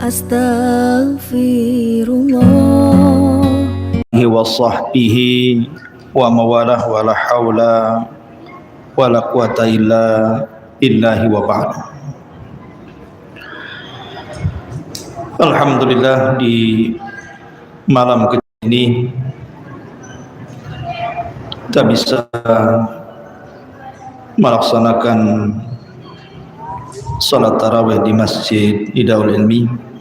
Astaghfirullah wa sahbihi wa mawalah wa la hawla wa la quwata illa billahi wa ba'd. Alhamdulillah, di malam ini kita bisa melaksanakan salat tarawih di Masjid Idaul Ilmi.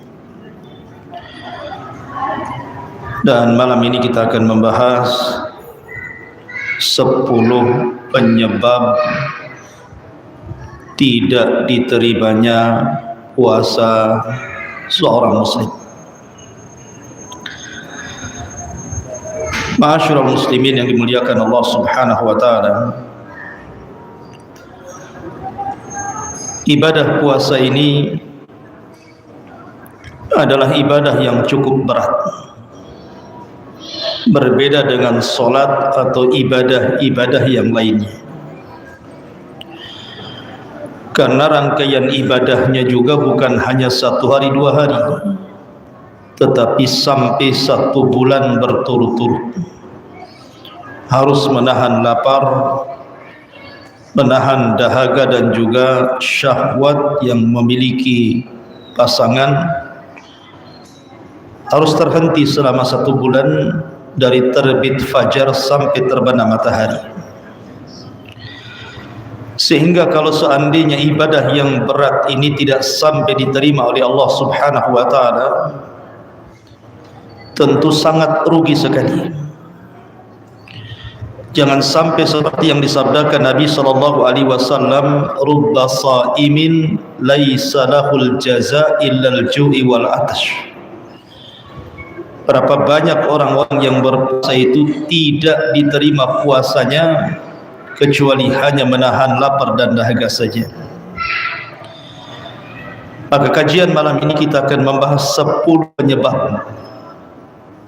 Dan malam ini kita akan membahas 10 penyebab tidak diterimanya puasa seorang muslim. Ma'asyiral muslimin yang dimuliakan Allah Subhanahu wa taala, ibadah puasa ini adalah ibadah yang cukup berat. Berbeda dengan solat atau ibadah-ibadah yang lainnya, karena rangkaian ibadahnya juga bukan hanya 1 hari 2 hari, tetapi sampai 1 bulan berturut-turut. Harus menahan lapar, menahan dahaga dan juga syahwat yang memiliki pasangan. Harus terhenti selama 1 bulan, dari terbit fajar sampai terbenam matahari. Sehingga kalau seandainya ibadah yang berat ini tidak sampai diterima oleh Allah Subhanahu wa taala, tentu sangat rugi sekali. Jangan sampai seperti yang disabdakan Nabi sallallahu alaihi wasallam, rubba shaimin laisa lahul jaza illal ju'i wal atash. Berapa banyak orang-orang yang berpuasa itu tidak diterima puasanya kecuali hanya menahan lapar dan dahaga saja. Maka kajian malam ini kita akan membahas 10 penyebab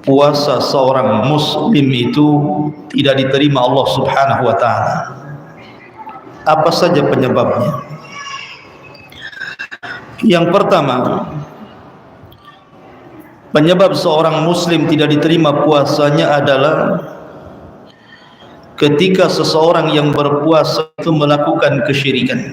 puasa seorang muslim itu tidak diterima Allah Subhanahu wa taala. Apa saja penyebabnya? Yang pertama, penyebab seorang muslim tidak diterima puasanya adalah ketika seseorang yang berpuasa itu melakukan kesyirikan.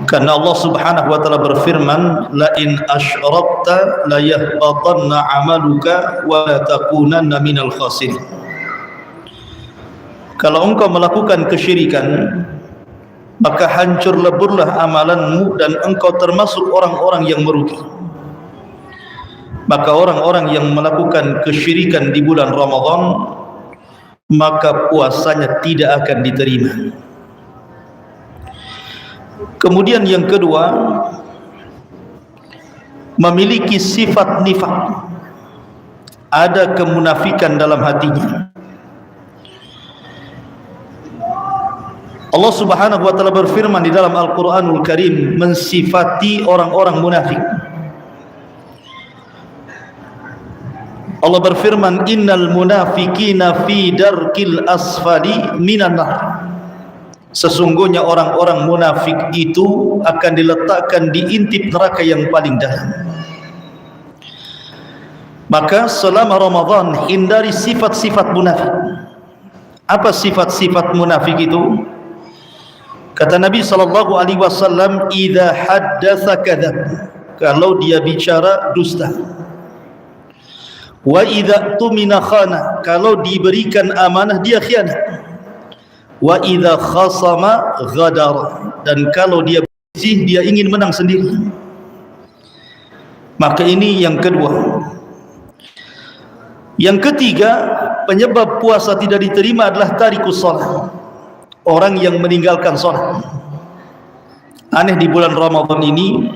Karena Allah Subhanahu wa taala berfirman, la in asyrakta la yahbatanna 'amaluka wa la takunanna minal khasirin. Kalau engkau melakukan kesyirikan, maka hancur leburlah amalanmu dan engkau termasuk orang-orang yang merugi. Maka orang-orang yang melakukan kesyirikan di bulan Ramadan, maka puasanya tidak akan diterima. Kemudian yang kedua, memiliki sifat nifaq. Ada kemunafikan dalam hatinya. Allah Subhanahu wa taala berfirman di dalam Al-Qur'anul Karim mensifati orang-orang munafik. Allah berfirman, innal munafiqina fi darkil asfali minan nar. Sesungguhnya orang-orang munafik itu akan diletakkan di intip neraka yang paling dalam. Maka selama Ramadan hindari sifat-sifat munafik. Apa sifat-sifat munafik itu? Kata Nabi sallallahu alaihi wasallam, idza haddatsa kadzab. Kalau dia bicara dusta. Wa idza tumina khana, kalau diberikan amanah dia khianat. Wa idza khasama ghadara, dan kalau dia bersih dia ingin menang sendiri. Maka ini yang kedua. Yang ketiga, penyebab puasa tidak diterima adalah tarikus shalah. Orang yang meninggalkan salat. Aneh, di bulan Ramadan ini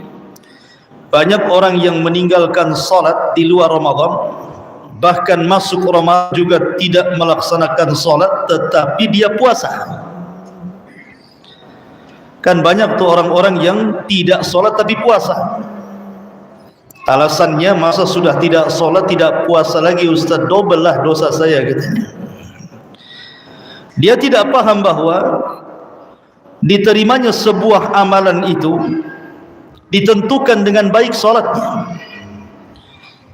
banyak orang yang meninggalkan salat di luar Ramadan. Bahkan masuk Ramadan juga tidak melaksanakan sholat, tetapi dia puasa. Kan banyak tuh orang-orang yang tidak sholat tapi puasa. Alasannya, masa sudah tidak sholat tidak puasa lagi Ustaz, double lah dosa saya katanya. Dia tidak paham bahwa diterimanya sebuah amalan itu ditentukan dengan baik salatnya.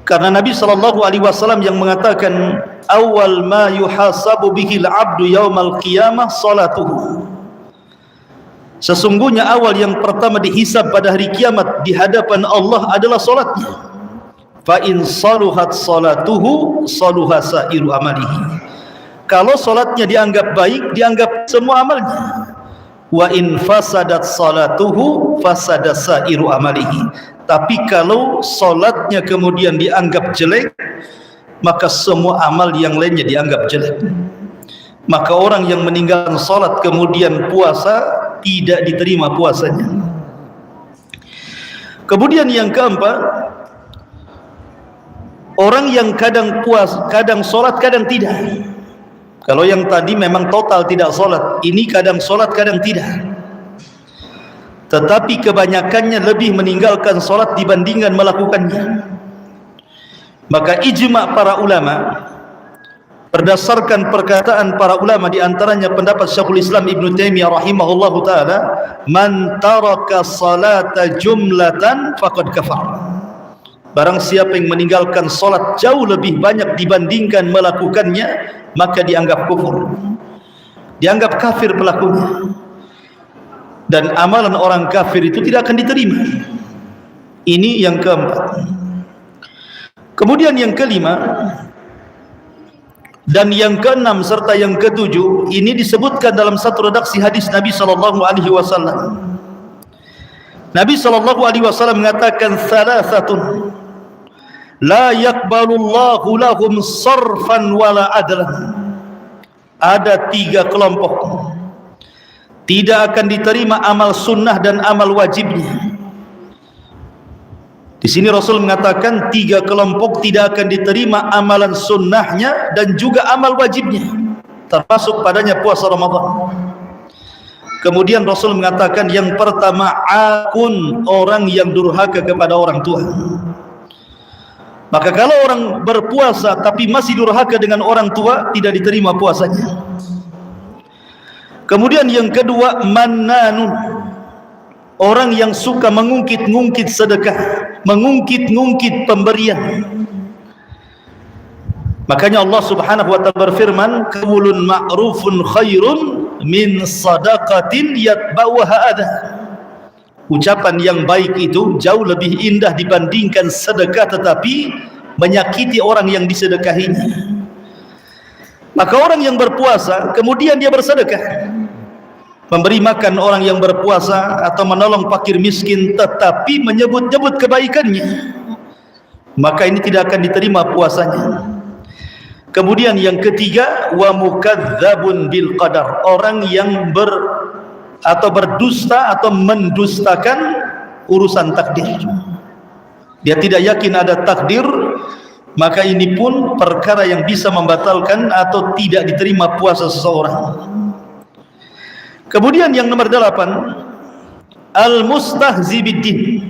Karena Nabi SAW yang mengatakan awal ma yuhasabu bihil abdu yaumal qiyamah salatuhu, sesungguhnya awal yang pertama dihisab pada hari kiamat di hadapan Allah adalah salatnya. Fa in saluhat salatuhu saluha sairu amalihi, kalau salatnya dianggap baik, dianggap semua amalnya. Wa in fasadat salatuhu fasada sairu amalihi, tapi kalau salatnya kemudian dianggap jelek, maka semua amal yang lainnya dianggap jelek. Maka orang yang meninggalkan salat kemudian puasa, tidak diterima puasanya. Kemudian yang keempat, orang yang kadang kadang salat, kadang tidak. Kalau yang tadi memang total tidak salat, ini kadang salat, kadang tidak. Tetapi kebanyakannya lebih meninggalkan salat dibandingkan melakukannya. Maka ijma' para ulama, berdasarkan perkataan para ulama, di antaranya pendapat Syekhul Islam Ibn Taimiyah rahimahullahu taala, man taraka salata jumlatan faqad kafar. Barang siapa yang meninggalkan salat jauh lebih banyak dibandingkan melakukannya, maka dianggap kufur, dianggap kafir pelakunya. Dan amalan orang kafir itu tidak akan diterima. Ini yang keempat. Kemudian yang kelima dan yang keenam serta yang ketujuh, ini disebutkan dalam satu redaksi hadis Nabi SAW. Nabi SAW mengatakan salasatun la yaqbalullahu lahum sarfan wala adlan. Ada tiga kelompok tidak akan diterima amal sunnah dan amal wajibnya. Di sini Rasul mengatakan tiga kelompok tidak akan diterima amalan sunnahnya dan juga amal wajibnya, termasuk padanya puasa Ramadan. Kemudian Rasul mengatakan yang pertama akun, orang yang durhaka kepada orang tua. Maka kalau orang berpuasa tapi masih durhaka dengan orang tua, tidak diterima puasanya. Kemudian yang kedua mannanun, orang yang suka mengungkit-ngungkit sedekah, mengungkit-ngungkit pemberian. Makanya Allah Subhanahu wa taala berfirman, qaulun ma'rufun khairun min sadaqatin yatba'uha adha. Ucapan yang baik itu jauh lebih indah dibandingkan sedekah tetapi menyakiti orang yang disedekahinya. Maka orang yang berpuasa kemudian dia bersedekah, memberi makan orang yang berpuasa atau menolong fakir miskin tetapi menyebut-nyebut kebaikannya, maka ini tidak akan diterima puasanya. Kemudian yang ketiga wa mukadzabun bil qadar, orang yang berdusta atau mendustakan urusan takdir. Dia tidak yakin ada takdir, maka ini pun perkara yang bisa membatalkan atau tidak diterima puasa seseorang. Kemudian yang nomor 8, al-mustahzi biddin,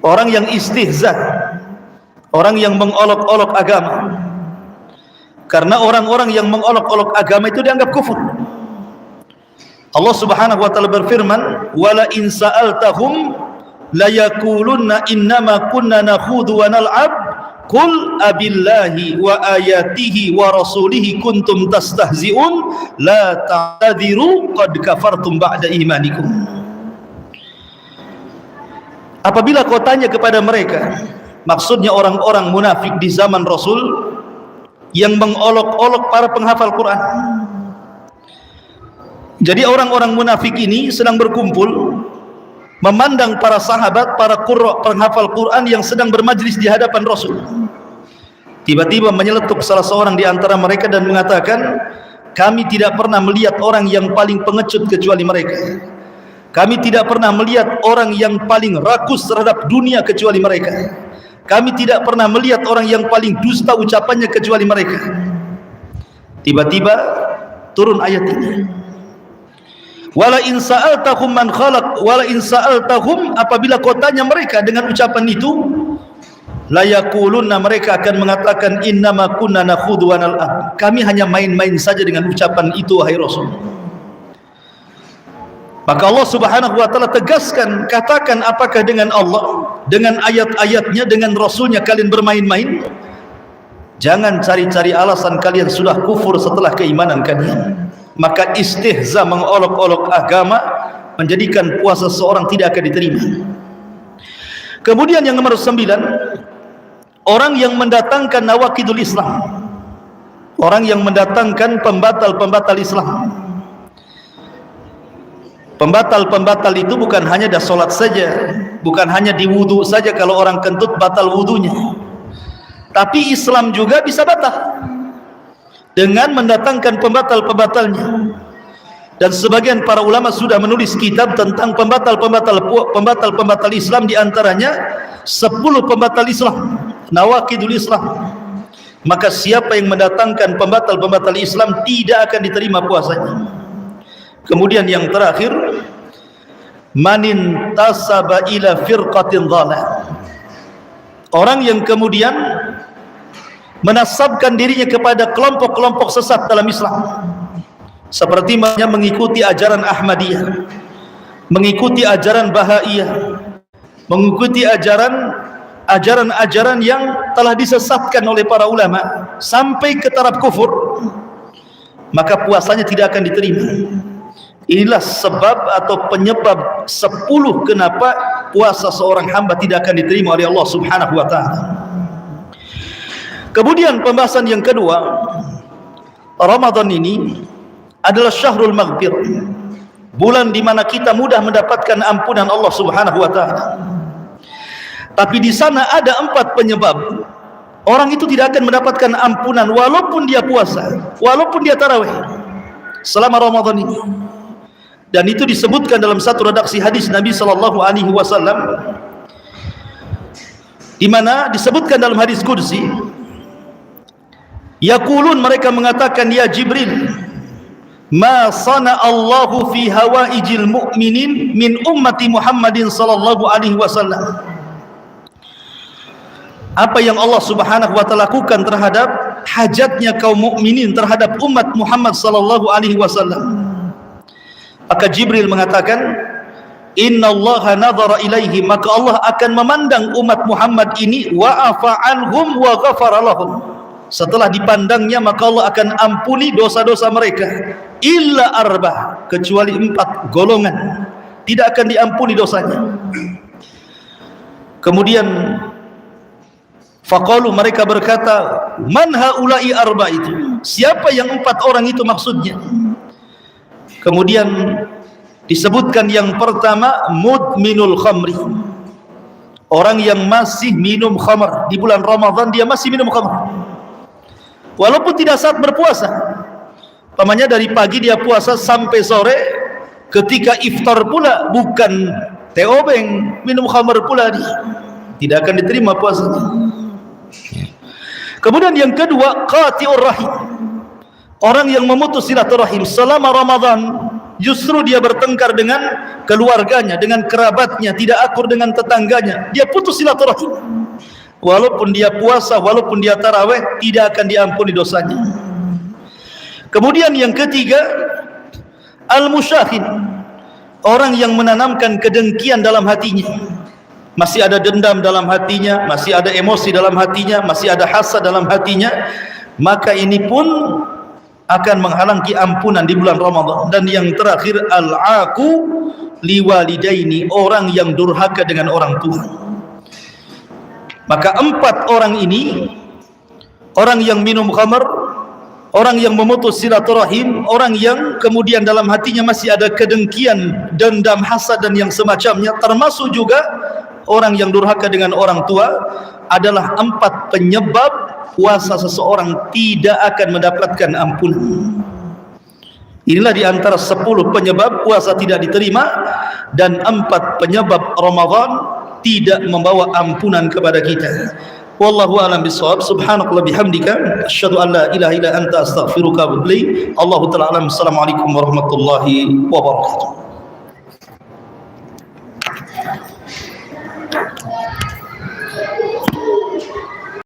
orang yang istihza, orang yang mengolok-olok agama. Karena orang-orang yang mengolok-olok agama itu dianggap kufur. Allah Subhanahu wa taala berfirman, "Wala in sa'altahum la yaqulunna innama kunna nakhudhu wa nal'ab qul abillahi wa ayatihi wa rasulihi kuntum tastahzi'un la ta'tadiru qad kafartum ba'da imanikum." Apabila kau tanya kepada mereka, maksudnya orang-orang munafik di zaman Rasul yang mengolok-olok para penghafal Quran. Jadi orang-orang munafik ini sedang berkumpul memandang para sahabat, para qurra, penghafal Quran yang sedang bermajlis di hadapan Rasul. Tiba-tiba menyeletuk salah seorang di antara mereka dan mengatakan, kami tidak pernah melihat orang yang paling pengecut kecuali mereka. Kami tidak pernah melihat orang yang paling rakus terhadap dunia kecuali mereka. Kami tidak pernah melihat orang yang paling dusta ucapannya kecuali mereka. Tiba-tiba turun ayat ini. Wala in sa'altahum man khalaq wala in sa'altahum, apabila kau tanya mereka dengan ucapan itu, la yaqulunna, mereka akan mengatakan innama kunna nakhudhu wa nal'ab, kami hanya main-main saja dengan ucapan itu wahai Rasul. Maka Allah Subhanahu wa taala tegaskan, katakan apakah dengan Allah, dengan ayat-ayatnya, dengan Rasulnya kalian bermain-main? Jangan cari-cari alasan kalian sudah kufur setelah keimanan kalian. Maka istihza, mengolok-olok agama, menjadikan puasa seorang tidak akan diterima. Kemudian yang nomor 9, orang yang mendatangkan nawaqidul Islam, orang yang mendatangkan pembatal-pembatal Islam. Pembatal-pembatal itu bukan hanya dah solat saja, bukan hanya di wudu saja kalau orang kentut batal wudunya, tapi Islam juga bisa batal dengan mendatangkan pembatal-pembatalnya. Dan sebagian para ulama sudah menulis kitab tentang pembatal-pembatal Islam, di antaranya 10 pembatal Islam, nawaqidul Islam. Maka siapa yang mendatangkan pembatal-pembatal Islam tidak akan diterima puasanya. Kemudian yang terakhir, manin tasaba ila firqatin dhalah, orang yang kemudian menasabkan dirinya kepada kelompok-kelompok sesat dalam Islam, seperti mengikuti ajaran Ahmadiyah, mengikuti ajaran Bahaiyah, mengikuti ajaran-ajaran yang telah disesatkan oleh para ulama sampai ke taraf kufur, maka puasanya tidak akan diterima. Inilah sebab atau penyebab 10 kenapa puasa seorang hamba tidak akan diterima oleh Allah Subhanahu wa taala. Kemudian pembahasan yang kedua, Ramadan ini adalah syahrul maghfir, bulan di mana kita mudah mendapatkan ampunan Allah Subhanahu wa taala. Tapi di sana ada 4 penyebab orang itu tidak akan mendapatkan ampunan walaupun dia puasa, walaupun dia tarawih selama Ramadan ini. Dan itu disebutkan dalam satu redaksi hadis Nabi sallallahu alaihi wasallam, di mana disebutkan dalam hadis qudsi, yaqulun, mereka mengatakan, ya Jibril, ma sana Allahu fi hawaijil mu'minin min ummati Muhammadin sallallahu alaihi wasallam. Apa yang Allah Subhanahu wa taala lakukan terhadap hajatnya kaum mukminin terhadap umat Muhammad sallallahu alaihi wasallam. Maka Jibril mengatakan, innallaha nadhara ilaihi, maka Allah akan memandang umat Muhammad ini, wa afa anhum wa ghafara lahum. Setelah dipandangnya, maka Allah akan ampuni dosa-dosa mereka, illa arba, kecuali 4 golongan tidak akan diampuni dosanya. Kemudian faqalu, mereka berkata, man haula'i arba, itu siapa yang 4 orang itu maksudnya? Kemudian disebutkan yang pertama, mudminul khamri, orang yang masih minum khamr. Di bulan Ramadan dia masih minum khamr walaupun tidak saat berpuasa. Pamannya dari pagi dia puasa sampai sore, ketika iftar pula bukan teobeng, minum khamr pula, dia tidak akan diterima puasanya. Kemudian yang kedua, qati'ur rahim, orang yang memutus silaturahim selama Ramadan. Justru dia bertengkar dengan keluarganya, dengan kerabatnya, tidak akur dengan tetangganya, dia putus silaturahim. Walaupun dia puasa, walaupun dia tarawih, tidak akan diampuni dosanya. Kemudian yang ketiga, al-musyahin, orang yang menanamkan kedengkian dalam hatinya. Masih ada dendam dalam hatinya, masih ada emosi dalam hatinya, masih ada hasad dalam hatinya, maka ini pun akan menghalangi ampunan di bulan Ramadan. Dan yang terakhir, al-aqu liwalidaini, orang yang durhaka dengan orang tua. Maka 4 orang ini, orang yang minum khamr, orang yang memutus silaturahim, orang yang kemudian dalam hatinya masih ada kedengkian, dendam, hasad dan yang semacamnya, termasuk juga orang yang durhaka dengan orang tua, adalah 4 penyebab puasa seseorang tidak akan mendapatkan ampunan. Inilah di antara 10 penyebab puasa tidak diterima, dan 4 penyebab Ramadan tidak membawa ampunan kepada kita. Wallahu a'lam bishawab. Subhanakallah bihamdika, asyhadu an la ilaha illa anta, astaghfiruka wa atubu ilaik. Allahu ta'ala alam. Assalamualaikum warahmatullahi wabarakatuh.